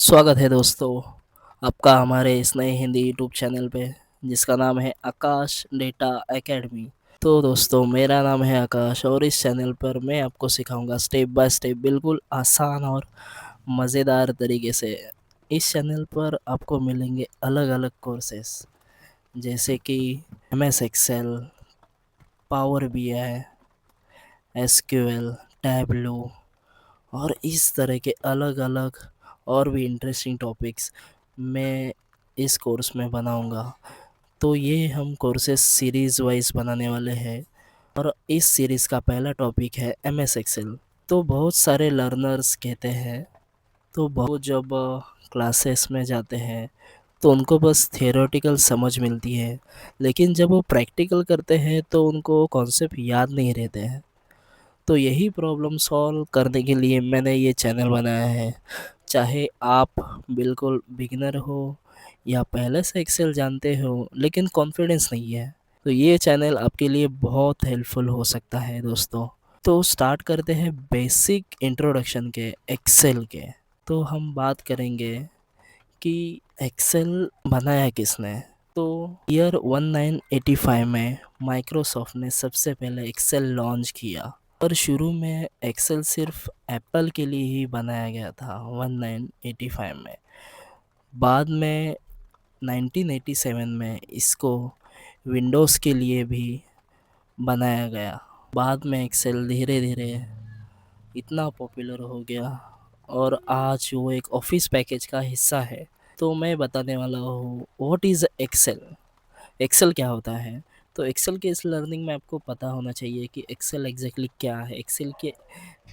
स्वागत है दोस्तों आपका हमारे इस नए हिंदी यूट्यूब चैनल पे जिसका नाम है आकाश डेटा एकेडमी। तो दोस्तों मेरा नाम है आकाश और इस चैनल पर मैं आपको सिखाऊंगा स्टेप बाय स्टेप बिल्कुल आसान और मज़ेदार तरीके से। इस चैनल पर आपको मिलेंगे अलग अलग कोर्सेस जैसे कि MS Excel, Power BI, SQL, Tableau और इस तरह के अलग अलग और भी इंटरेस्टिंग टॉपिक्स मैं इस कोर्स में बनाऊंगा। तो ये हम कोर्सेस सीरीज़ वाइज बनाने वाले हैं और इस सीरीज़ का पहला टॉपिक है MS एक्सेल। तो बहुत सारे लर्नर्स कहते हैं तो बहुत जब क्लासेस में जाते हैं तो उनको बस थियोरेटिकल समझ मिलती है, लेकिन जब वो प्रैक्टिकल करते हैं तो उनको कॉन्सेप्ट याद नहीं रहते हैं। तो यही प्रॉब्लम सॉल्व करने के लिए मैंने ये चैनल बनाया है। चाहे आप बिल्कुल बिगिनर हो या पहले से एक्सेल जानते हो लेकिन कॉन्फिडेंस नहीं है, तो ये चैनल आपके लिए बहुत हेल्पफुल हो सकता है दोस्तों। तो स्टार्ट करते हैं बेसिक इंट्रोडक्शन के एक्सेल के। तो हम बात करेंगे कि एक्सेल बनाया किसने। तो ईयर 1985 में माइक्रोसॉफ्ट ने सबसे पहले एक्सेल लॉन्च किया और शुरू में एक्सेल सिर्फ एप्पल के लिए ही बनाया गया था 1985 में। बाद में 1987 में इसको विंडोज़ के लिए भी बनाया गया। बाद में एक्सेल धीरे धीरे इतना पॉपुलर हो गया और आज वो एक ऑफिस पैकेज का हिस्सा है। तो मैं बताने वाला हूँ व्हाट इज़ एक्सेल। एक्सेल क्या होता है। तो एक्सेल के इस लर्निंग में आपको पता होना चाहिए कि एक्सेल एग्जैक्टली क्या है, एक्सेल के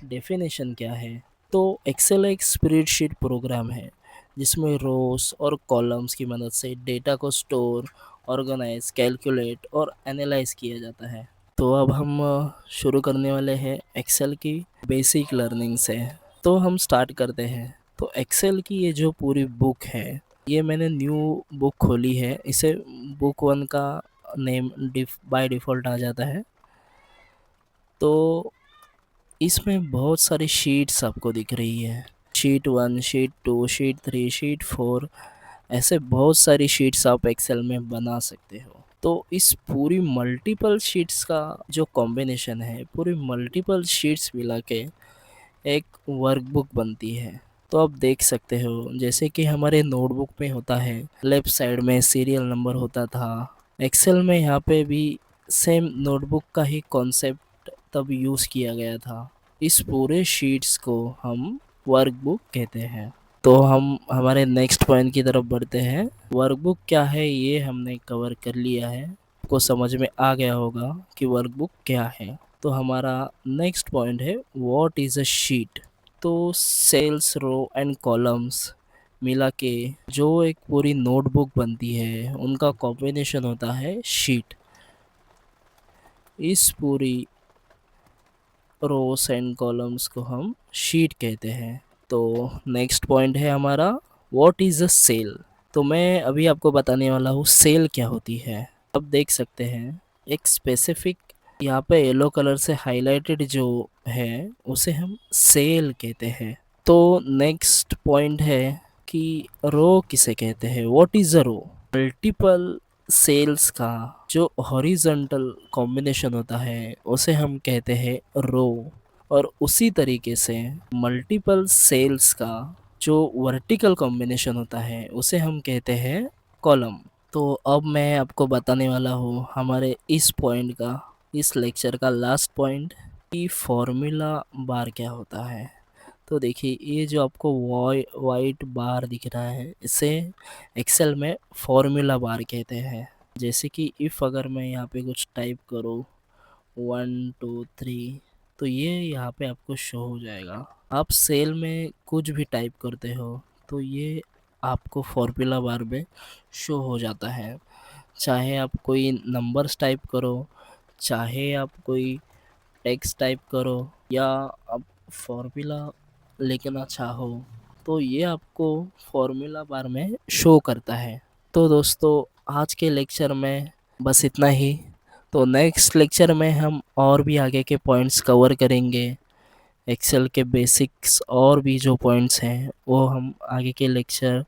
डेफिनेशन क्या है। तो एक्सेल एक स्प्रेडशीट प्रोग्राम है जिसमें रोज और कॉलम्स की मदद से डेटा को स्टोर, ऑर्गेनाइज, कैलकुलेट और एनालाइज किया जाता है। तो अब हम शुरू करने वाले हैं एक्सेल की बेसिक लर्निंग से। तो हम स्टार्ट करते हैं। तो एक्सेल की ये जो पूरी बुक है, ये मैंने न्यू बुक खोली है। इसे बुक 1 का नेम बाय डिफ़ॉल्ट आ जाता है। तो इसमें बहुत सारी शीट्स आपको दिख रही है। शीट 1, शीट 2, शीट 3, शीट 4, ऐसे बहुत सारी शीट्स आप एक्सेल में बना सकते हो। तो इस पूरी मल्टीपल शीट्स का जो कॉम्बिनेशन है, पूरी मल्टीपल शीट्स मिला के एक वर्कबुक बनती है। तो आप देख सकते हो जैसे कि हमारे नोटबुक में होता है, लेफ्ट साइड में सीरियल नंबर होता था, एक्सेल में यहाँ पे भी सेम नोटबुक का ही कॉन्सेप्ट तब यूज़ किया गया था। इस पूरे शीट्स को हम वर्कबुक कहते हैं। तो हम हमारे नेक्स्ट पॉइंट की तरफ बढ़ते हैं। वर्कबुक क्या है ये हमने कवर कर लिया है, आपको समझ में आ गया होगा कि वर्कबुक क्या है। तो हमारा नेक्स्ट पॉइंट है व्हाट इज़ अ शीट। तो सेल्स, रो एंड कॉलम्स मिला के जो एक पूरी नोटबुक बनती है उनका कॉम्बिनेशन होता है शीट। इस पूरी रोस एंड कॉलम्स को हम शीट कहते हैं। तो नेक्स्ट पॉइंट है हमारा व्हाट इज़ अ सेल। तो मैं अभी आपको बताने वाला हूँ सेल क्या होती है। अब देख सकते हैं एक स्पेसिफिक यहाँ पे येलो कलर से हाईलाइटेड जो है उसे हम सेल कहते हैं। तो नेक्स्ट पॉइंट है कि रो किसे कहते हैं, what is a row. Multiple cells का जो हॉरिजॉन्टल कॉम्बिनेशन होता है उसे हम कहते हैं रो, और उसी तरीके से मल्टीपल सेल्स का जो वर्टिकल कॉम्बिनेशन होता है उसे हम कहते हैं कॉलम। तो अब मैं आपको बताने वाला हूँ हमारे इस पॉइंट का, इस लेक्चर का लास्ट पॉइंट, कि फॉर्मूला बार क्या होता है। तो देखिए ये जो आपको वाइट बार दिख रहा है इसे एक्सेल में फॉर्मूला बार कहते हैं। जैसे कि इफ़ अगर मैं यहाँ पे कुछ टाइप करूँ 1 2 3, तो ये यहाँ पे आपको शो हो जाएगा। आप सेल में कुछ भी टाइप करते हो तो ये आपको फॉर्मूला बार में शो हो जाता है। चाहे आप कोई नंबर्स टाइप करो, चाहे आप कोई टेक्स्ट टाइप करो, या आप फॉर्मूला लिखना चाहो तो ये आपको फॉर्मूला बार में शो करता है। तो दोस्तों आज के लेक्चर में बस इतना ही। तो नेक्स्ट लेक्चर में हम और भी आगे के पॉइंट्स कवर करेंगे। एक्सेल के बेसिक्स और भी जो पॉइंट्स हैं वो हम आगे के लेक्चर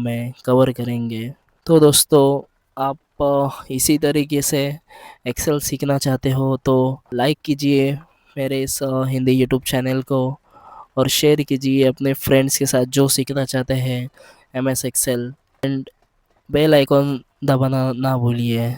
में कवर करेंगे। तो दोस्तों, आप इसी तरीके से एक्सेल सीखना चाहते हो तो लाइक कीजिए मेरे इस हिंदी यूट्यूब चैनल को, और शेयर कीजिए अपने फ्रेंड्स के साथ जो सीखना चाहते हैं M S Excel, and bell icon दबाना ना भूलिए।